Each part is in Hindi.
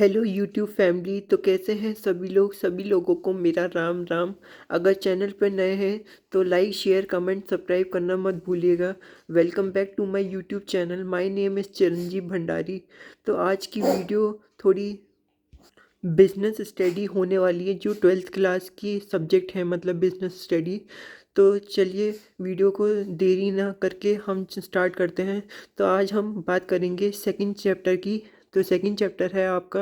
Hello YouTube family. तो कैसे हैं सभी लोग। सभी लोगों को मेरा राम राम। अगर चैनल पर नए हैं तो लाइक शेयर कमेंट सब्सक्राइब करना मत भूलिएगा। Welcome back to my YouTube channel. My name is Chiranjeev Bhandari. तो आज की वीडियो थोड़ी बिजनेस स्टडी होने वाली है, जो 12th क्लास की सब्जेक्ट है, मतलब बिजनेस स्टडी। तो चलिए वीडियो को देरी ना करके हम स्टार्ट करते हैं। तो आज हम बात करेंगे सेकंड चैप्टर की। तो सेकंड चैप्टर है आपका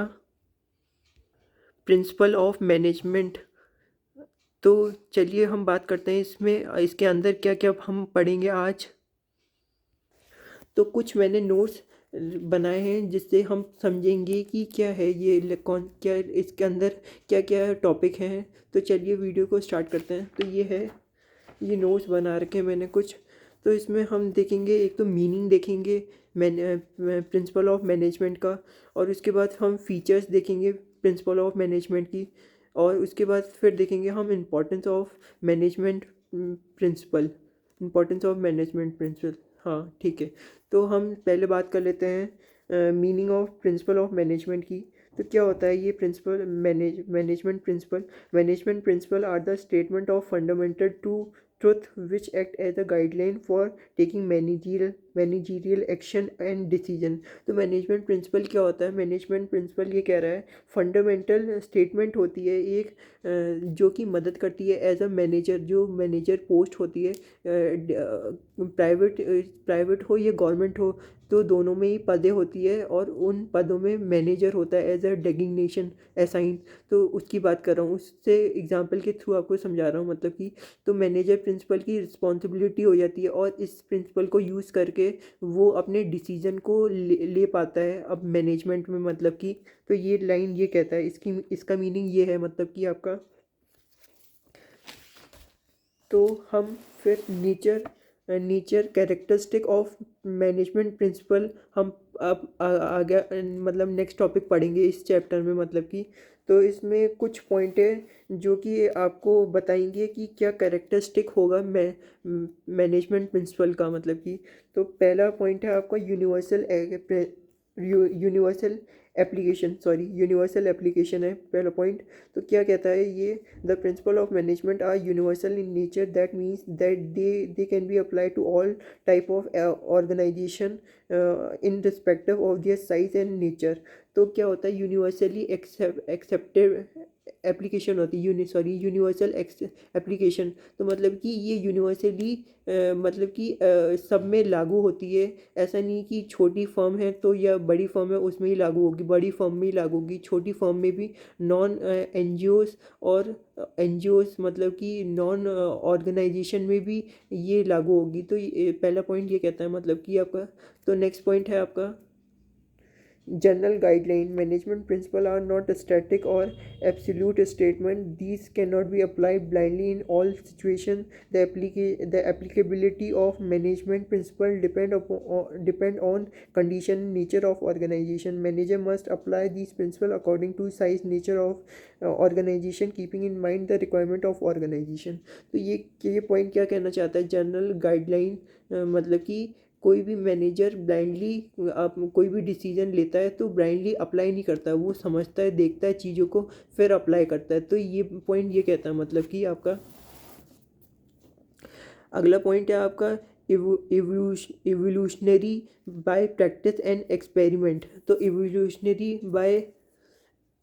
प्रिंसिपल ऑफ मैनेजमेंट। तो चलिए हम बात करते हैं इसमें, इसके अंदर क्या क्या हम पढ़ेंगे आज। तो कुछ मैंने नोट्स बनाए हैं जिससे हम समझेंगे कि क्या है ये कौन क्या इसके अंदर क्या क्या टॉपिक हैं। तो चलिए वीडियो को स्टार्ट करते हैं। तो ये है, ये नोट्स बना रखे हैं मैंने कुछ। तो इसमें हम देखेंगे, एक तो मीनिंग देखेंगे मैंने प्रिंसिपल ऑफ मैनेजमेंट का, और उसके बाद हम फीचर्स देखेंगे प्रिंसिपल ऑफ मैनेजमेंट की, और उसके बाद फिर देखेंगे हम importance of management principle. Importance of management principle, हाँ ठीक है। तो हम पहले बात कर लेते हैं meaning of principle of management की। तो क्या होता है ये principle management principle. Management principle are the statement of fundamental to truth which act as a guideline for taking managerial action and decision। तो मैनेजमेंट प्रिंसिपल क्या होता है। मैनेजमेंट प्रिंसिपल ये कह रहा है फंडामेंटल स्टेटमेंट होती है एक, जो कि मदद करती है एज अ मैनेजर, जो मैनेजर पोस्ट होती है, प्राइवेट हो या गवर्नमेंट हो, तो दोनों में ही पदें होती है, और उन पदों में मैनेजर होता है एज अ डेजिग्नेशन असाइन। तो उसकी बात कर रहा हूँ, उससे एग्जांपल के थ्रू आपको समझा रहा हूँ। मतलब कि तो मैनेजर प्रिंसिपल की रिस्पॉन्सिबिलिटी हो जाती है, और इस प्रिंसिपल को यूज़ करके वो अपने डिसीजन को ले पाता है अब मैनेजमेंट में। मतलब कि तो ये लाइन ये कहता है, इसका मीनिंग ये है, मतलब कि आपका। तो हम फिर nature characteristic of management principle हम अब आगे मतलब नेक्स्ट टॉपिक पढ़ेंगे इस चैप्टर में। मतलब कि तो इसमें कुछ पॉइंट है जो कि आपको बताएंगे कि क्या कैरेक्टरिस्टिक होगा मैनेजमेंट प्रिंसिपल का। मतलब कि तो पहला पॉइंट है आपका यूनिवर्सल यूनिवर्सल एप्लीकेशन है पहला पॉइंट। तो क्या कहता है ये, the principle of management are universal in nature, that means that they can be apply to all type of organisation irrespective of their size and nature. तो क्या होता है, यूनिवर्सली एक्सेप्टेड एप्लीकेशन होती है, यूनिवर्सल एप्लीकेशन। तो मतलब कि ये यूनिवर्सली मतलब कि सब में लागू होती है। ऐसा नहीं कि छोटी फर्म है तो या बड़ी फर्म है उसमें ही लागू होगी, बड़ी फर्म में ही लागू होगी, छोटी फर्म में भी, नॉन एनजीओस और एनजीओस मतलब कि नॉन ऑर्गेनाइजेशन में भी ये लागू होगी। तो पहला पॉइंट ये कहता है मतलब कि आपका। तो नेक्स्ट पॉइंट है आपका general guideline। Management principles are not a static or absolute statement. These cannot be applied blindly in all situations. The applicability of management principle depend on condition, nature of organization. Manager must apply these principles according to size, nature of organization, keeping in mind the requirement of organization। तो ये पॉइंट क्या कहना चाहता है, जनरल गाइडलाइन मतलब कि कोई भी मैनेजर ब्लाइंडली आप कोई भी डिसीजन लेता है तो ब्लाइंडली अप्लाई नहीं करता, वो समझता है, देखता है चीज़ों को, फिर अप्लाई करता है। तो ये पॉइंट ये कहता है मतलब कि आपका। अगला पॉइंट है आपका evolutionary by practice and experiment. तो evolutionary by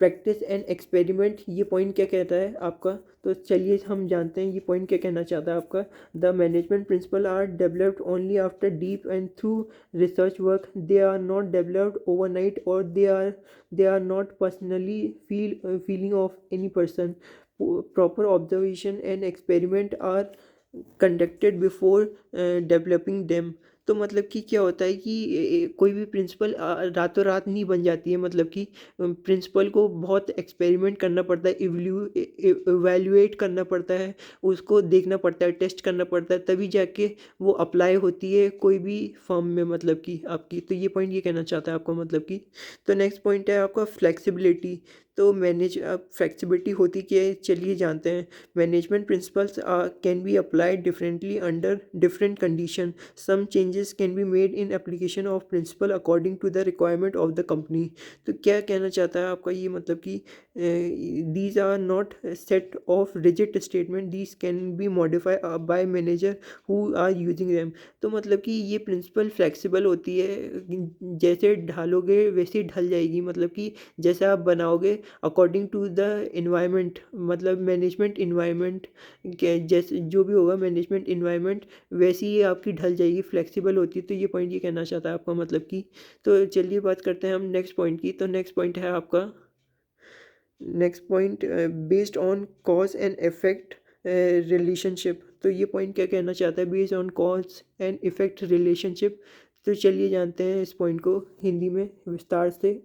practice and experiment, ये पॉइंट क्या कहता है आपका। तो चलिए हम जानते हैं ये पॉइंट क्या कहना चाहता है आपका। The management principle are developed only after deep and through research work. They are not developed overnight, और they are not personally feeling of any person. Proper observation and experiment are conducted before developing them. तो मतलब कि क्या होता है कि कोई भी प्रिंसिपल रातों रात नहीं बन जाती है। मतलब कि प्रिंसिपल को बहुत एक्सपेरिमेंट करना पड़ता है, इवैल्यूएट करना पड़ता है, उसको देखना पड़ता है, टेस्ट करना पड़ता है, तभी जाके वो अप्लाई होती है कोई भी फर्म में। मतलब कि आपकी तो ये पॉइंट ये कहना चाहता है आपको मतलब कि। तो नेक्स्ट पॉइंट है आपका फ्लेक्सिबिलिटी। तो मैनेज अब फ्लेक्सिबिलिटी होती क्या है चलिए जानते हैं। Management principles can be applied differently under different condition. Some changes can be made in application of principle according to the requirement of the company. तो क्या कहना चाहता है आपका ये मतलब कि these are not a set of rigid statement, these can be modified by manager who are using them। तो मतलब कि ये प्रिंसिपल फ्लेक्सिबल होती है, जैसे ढालोगे वैसे ढल जाएगी, मतलब कि जैसे आप बनाओगे अकॉर्डिंग टू द इन्वायरमेंट, मतलब मैनेजमेंट इन्वायरमेंट के जैसे जो भी होगा मैनेजमेंट इन्वायरमेंट वैसी ही आपकी ढल जाएगी, फ्लेक्सिबल होती है। तो ये पॉइंट ये कहना चाहता है आपका मतलब कि। तो चलिए बात करते हैं हम नेक्स्ट पॉइंट की। तो नेक्स्ट पॉइंट है आपका, next point based on cause and effect relationship. तो ये पॉइंट क्या कहना चाहता है, based on cause and effect relationship. तो चलिए जानते हैं इस पॉइंट को हिंदी में विस्तार से।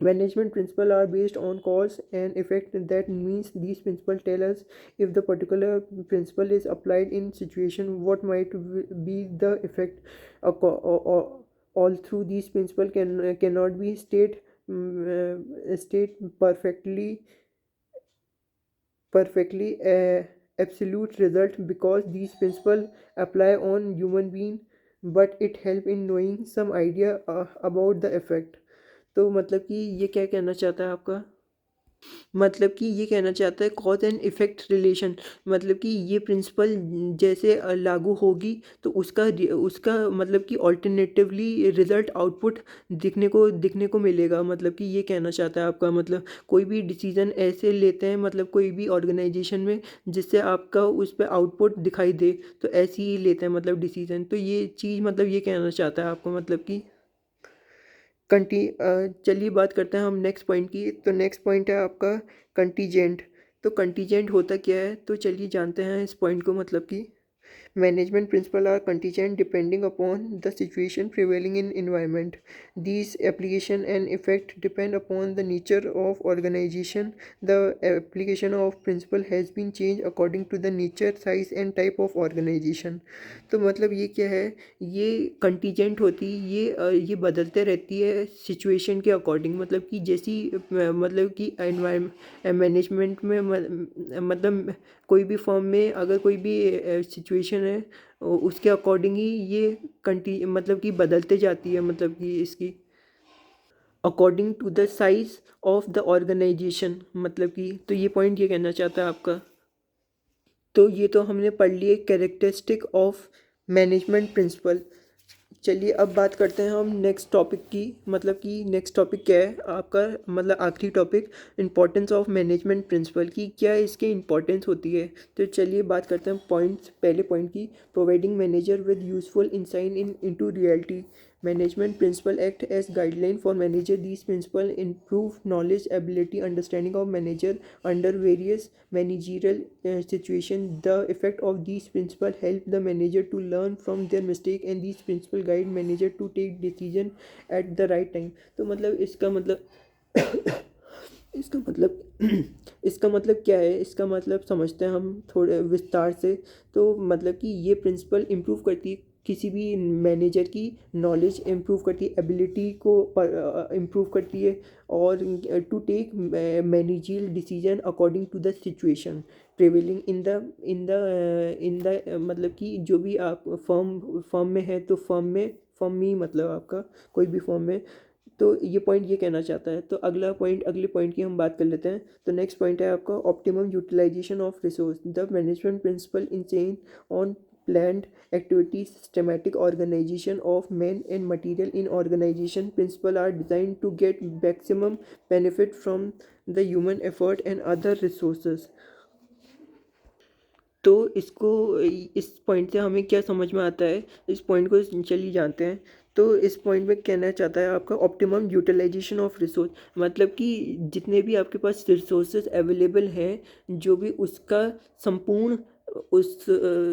Management principles are based on cause and effect. That means these principles tell us if the particular principle is applied in situation, what might be the effect. All through these principles cannot be state perfectly absolute result because these principles apply on human being, but it help in knowing some idea about the effect। तो मतलब कि ये क्या कहना चाहता है आपका, मतलब कि ये कहना चाहता है कॉज एंड इफ़ेक्ट रिलेशन, मतलब कि ये प्रिंसिपल जैसे लागू होगी तो उसका मतलब कि ऑल्टरनेटिवली रिजल्ट आउटपुट दिखने को मिलेगा। मतलब कि ये कहना चाहता है आपका मतलब कोई भी डिसीजन ऐसे लेते हैं, मतलब कोई भी ऑर्गेनाइजेशन में जिससे आपका उस पर आउटपुट दिखाई दे, तो ऐसे ही लेते हैं मतलब डिसीजन। तो ये चीज़ मतलब ये कहना चाहता है आपको मतलब कि चलिए बात करते हैं हम नेक्स्ट पॉइंट की। तो नेक्स्ट पॉइंट है आपका कंटीजेंट। तो कंटीजेंट होता क्या है, तो चलिए जानते हैं इस पॉइंट को। मतलब कि management principles are contingent depending upon the situation prevailing in environment. These application and effect depend upon the nature of organization. The application of principle has been changed according to the nature, size and type of organization। तो मतलब ये क्या है, ये कंटीजेंट होती है, ये बदलते रहती है सिचुएशन के अकॉर्डिंग। मतलब कि जैसी मतलब कि एनवायरमेंट मैनेजमेंट में मतलब कोई भी फॉर्म में अगर कोई भी सिचुएशन है उसके अकॉर्डिंग ही ये मतलब कि बदलते जाती है, मतलब कि इसकी according to the size of the organisation. मतलब कि तो ये पॉइंट ये कहना चाहता है आपका। तो ये तो हमने पढ़ लिए कैरेक्टरिस्टिक ऑफ मैनेजमेंट प्रिंसिपल। चलिए अब बात करते हैं हम नेक्स्ट टॉपिक की। मतलब कि नेक्स्ट टॉपिक क्या है आपका, मतलब आखिरी topic, importance of management principle की, क्या इसके इम्पोर्टेंस होती है। तो चलिए बात करते हैं पॉइंट्स, पहले पॉइंट की, providing manager with useful insight into reality. Management principle act as guideline for manager. These principle improve knowledge, ability, understanding of manager under various managerial situation. The effect of these principle help the manager to learn from their mistake and these principle guide manager to take decision at the right time। तो मतलब इसका मतलब इसका मतलब इसका मतलब क्या है, इसका मतलब समझते हैं हम थोड़े विस्तार से। तो मतलब कि ये प्रिंसिपल इम्प्रूव करती है किसी भी मैनेजर की नॉलेज, इम्प्रूव करती है एबिलिटी को इम्प्रूव करती है, और to take managerial decision according to the situation prevailing in the मतलब कि जो भी आप फर्म में है, तो फर्म में ही मतलब आपका कोई भी फर्म में। तो ये पॉइंट ये कहना चाहता है। तो अगले पॉइंट की हम बात कर लेते हैं। तो नेक्स्ट पॉइंट है आपका optimum utilisation of resource. The management principle insist on planned activities, systematic organization of men and material in organization principle are designed to get maximum benefit from the human effort and other resources। तो इसको इस पॉइंट से हमें क्या समझ में आता है, इस पॉइंट को चलिए जानते हैं। तो इस पॉइंट में कहना चाहता है आपका ऑप्टिमम यूटिलाइजेशन ऑफ रिसोर्स, मतलब कि जितने भी आपके पास रिसोर्सेज अवेलेबल हैं, जो भी उसका संपूर्ण उस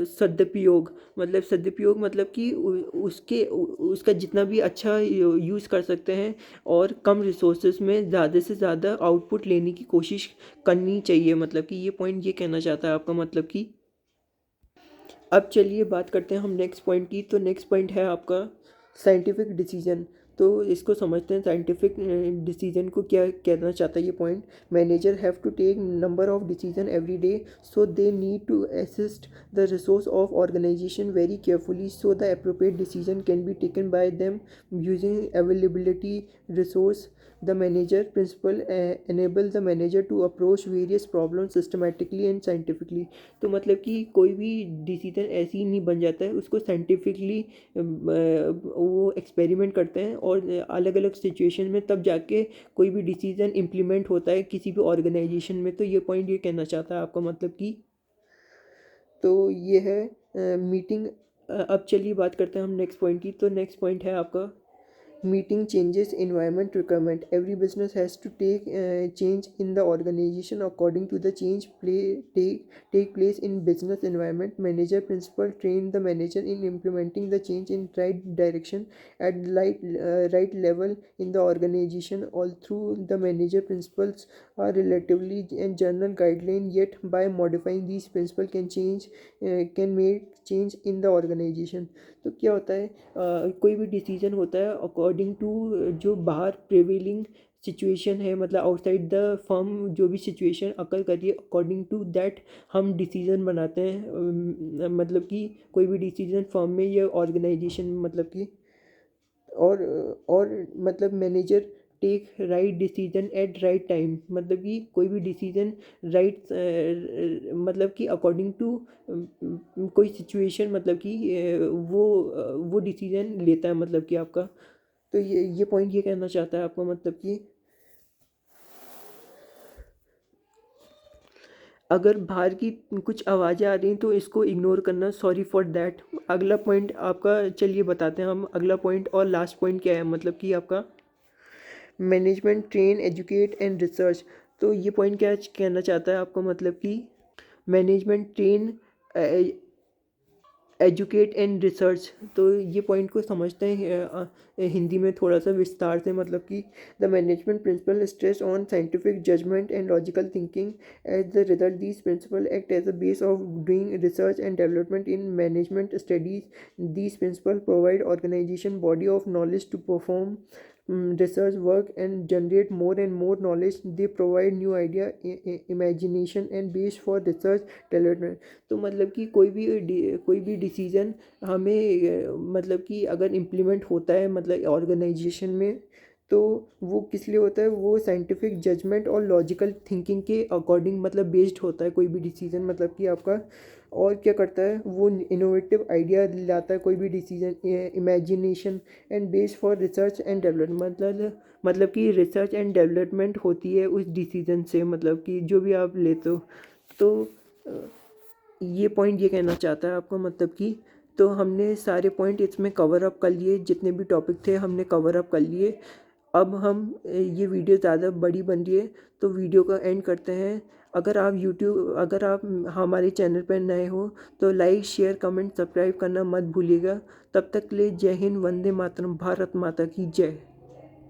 सदुपयोग, मतलब सदुपयोग मतलब कि उसका जितना भी अच्छा यूज़ कर सकते हैं, और कम रिसोर्सेज में ज़्यादा से ज़्यादा आउटपुट लेने की कोशिश करनी चाहिए। मतलब कि ये पॉइंट ये कहना चाहता है आपका मतलब कि। अब चलिए बात करते हैं हम नेक्स्ट पॉइंट की। तो नेक्स्ट पॉइंट है आपका साइंटिफिक डिसीजन। तो इसको समझते हैं साइंटिफिक डिसीजन को क्या कहना चाहता है ये point. Manager have to take number of decision every day, so they need to assist the resource of organisation very carefully, so the appropriate decision can be taken by them using availability resource. The manager principle enable the manager to approach various problems systematically and scientifically। तो मतलब कि कोई भी डिसीजन ऐसे ही नहीं बन जाता है, उसको साइंटिफिकली वो एक्सपेरिमेंट करते हैं और अलग अलग सिचुएशन में तब जाके कोई भी डिसीजन इम्प्लीमेंट होता है किसी भी ऑर्गेनाइजेशन में। तो ये पॉइंट ये कहना चाहता है आपका मतलब कि, तो ये है मीटिंग। अब चलिए बात करते हैं हम नेक्स्ट पॉइंट की। तो नेक्स्ट पॉइंट है आपका meeting changes environment requirement। Every business has to change in the organization according to the take place in business environment। Manager principle train the manager in implementing the change in right direction at right level in the organization। All through the manager principles are relatively and general guideline, yet by modifying these principles can make change in the organization। तो क्या होता है, कोई भी डिसीजन होता है अकॉर्डिंग टू जो बाहर प्रिवेलिंग सिचुएशन है, मतलब आउटसाइड द फर्म जो भी सिचुएशन अकर कर रही है, अकॉर्डिंग टू दैट हम डिसीजन बनाते हैं। मतलब कि कोई भी डिसीजन फर्म में या ऑर्गेनाइजेशन में, मतलब कि और मतलब manager take right decision at right time. मतलब कि कोई भी डिसीजन राइट मतलब कि अकॉर्डिंग टू कोई सिचुएशन, मतलब कि वो डिसीजन लेता है मतलब कि आपका। तो ये पॉइंट ये कहना चाहता है आपका मतलब कि अगर बाहर की कुछ आवाज़ें आ रही हैं तो इसको इग्नोर करना, सॉरी फॉर दैट। अगला पॉइंट आपका चलिए बताते हैं हम। अगला पॉइंट और लास्ट पॉइंट क्या है, मतलब कि आपका management train educate and research. तो ये पॉइंट क्या कहना चाहता है आपका मतलब कि management train educate and research. तो ये पॉइंट को समझते हैं हिंदी में थोड़ा सा विस्तार से। मतलब कि the management principle stress on scientific judgement and logical thinking. As the result these principle act as a base of doing research and development in management studies. These principle provide organisation body of knowledge to perform research work and generate more and more knowledge। They provide new idea, imagination and base for research development। तो मतलब कि कोई भी डिसीजन हमें मतलब कि अगर इम्प्लीमेंट होता है मतलब ऑर्गेनाइजेशन में, तो वो किस लिए होता है, वो साइंटिफिक जजमेंट और लॉजिकल थिंकिंग के अकॉर्डिंग मतलब बेस्ड होता है कोई भी डिसीजन। मतलब कि आपका और क्या करता है, वो इनोवेटिव आइडिया लाता है कोई भी decision, imagination and base for research and development. मतलब कि रिसर्च एंड डेवलपमेंट होती है उस डिसीजन से, मतलब कि जो भी आप लेते हो। तो ये पॉइंट ये कहना चाहता है आपको मतलब कि, तो हमने सारे पॉइंट इसमें कवर अप कर लिए, जितने भी टॉपिक थे हमने कवर अप कर लिए। अब हम ये वीडियो ज़्यादा बड़ी बन रही है तो वीडियो का एंड करते हैं। अगर आप हमारे चैनल पर नए हो तो लाइक शेयर कमेंट सब्सक्राइब करना मत भूलिएगा। तब तक के लिए जय हिंद, वंदे मातरम, भारत माता की जय।